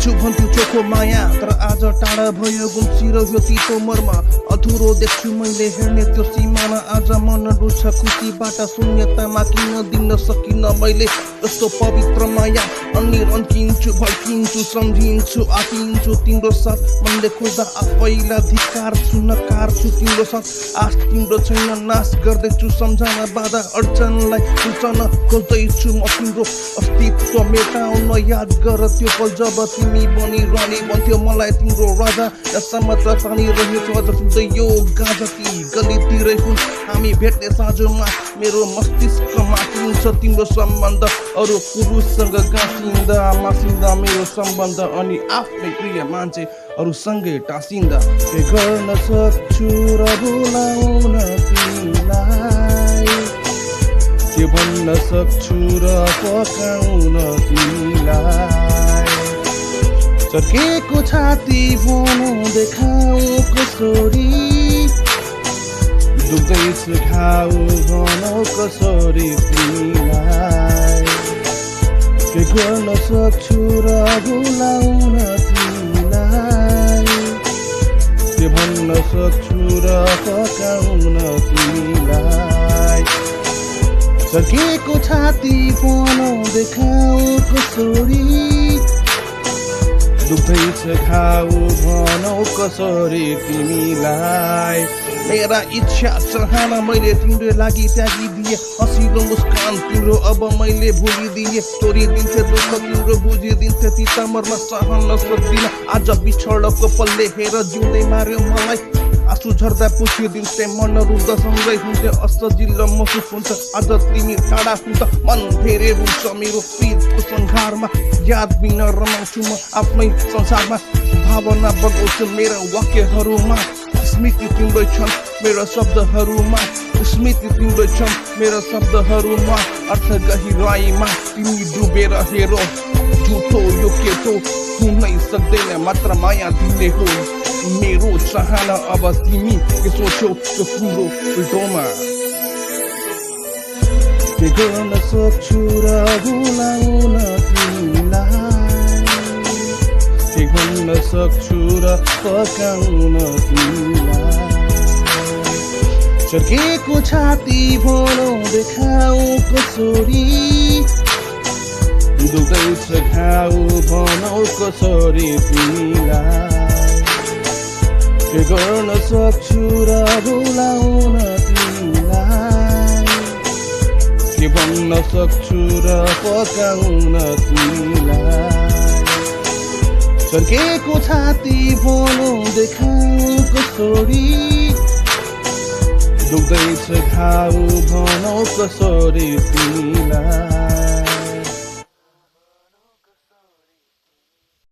दिन्छु भन्थ्यो चोखो माया तर आज टाढा भयो गुम्सिरह्यो तितो मर्म अधुरो देख्छु मैले हेर्ने त्यो सिमाना आज मन रुछ खुसीबाट शून्यतामा किन दिन सकिन मैले जस्तो पवित्र माया अनि रन्किन्छु भड्किन्छु सम्झिन्छु आतिन्छु तिम्रो साथ मनले खोज्दा आफैलाई धिक्कार छु नकार छु तिम्रो साथ आश तिम्रो छैन नाश गर्दैछु सम्झना बाधा अडचनलाई बुझ्न खोज्दैछु म तिम्रो अस्तित्व मेटाउन याद गर त्यो पल जब तिमी बनिरहने भन्थ्यो मलाई तिम्रो राजा जसमा त पानी रहेछ अझ सुन्दै यो गाजा ती गलीतिरै हुन् हामी भेट्ने साँझमा मेरो मस्तिष्कमा किन्छ तिम्रो सम्बन्ध अरू पुरुषसँग गाँसिँदा मासिँदा मेरो सम्बन्ध अनि आफ्नै प्रिय मान्छेहरूसँगै टाँसिँदा के गर्न सक्छु र बोलाउन तिमीलाई के भन्न सक्छु र पकाउन तिमीलाई चर्केको छाती भनौँ देखाऊ कसरी दुख्दैछ घाउ भनौँ कसरी तिमीलाई के गर्न सक्छु र बोलाउन तिमीलाई के भन्न सक्छु र पकाउन तिमीलाई चर्केको छाती भनौँ देखाऊ कसरी दुख्दैछ घाउ भनौँ कसरी तिमीलाई मेरा इच्छा चाहना मैले तिम्रो लागि त्यागिदिए हँसिलो मुस्कान तिम्रो अब मैले भुलिदिए तोरिदिन्थे दुःख तिम्रो बुझिदिन्थे तिता मर्न सहन सक्दिन आज बिछडको पल्ले हेर जिउँदै मार्यो मलाई आँसु झर्दा पुछिदिन्थे मन रुँदा सँगै हुन्थ्यो असजिलो महसुस हुन्छ आज तिमी टाढा हुँदा मन धेरै रुन्छ मेरो प्रीतको संघारमा याद बिना रमाउँछु म आफ्नै संसारमा भावना बगाउँछु मेरो वाक्यहरूमा स्मृति तिम्रो छन् मेरो शब्दहरूमा स्मृति तिम्रो छन् मेरो शब्दहरूमा अर्थ गहिराईमा तिमी डुबेर हेर झुठो यो केटो हुनै सक्दैन मात्र माया दिने हो मेरो चाहना अब तिमी के सोच्यौ त्यो तिम्रो उल्टोमा के गर्न सक्छु र बोलाउन तिमीलाई के भन्न सक्छु र पकाउन तिमीलाई चर्केको छाती भनौँ देखाऊ कसरी दुख्दैछ घाउ भनौँ कसरी तिमीलाई के गर्न सक्छु र बोलाउन तिमीलाई के भन्न सक्छु र पकाउन तिमीलाई चर्केको छाती भनौँ देखाऊ कसरी दुख्दैछ घाउ भनौँ कसरी तिमीलाई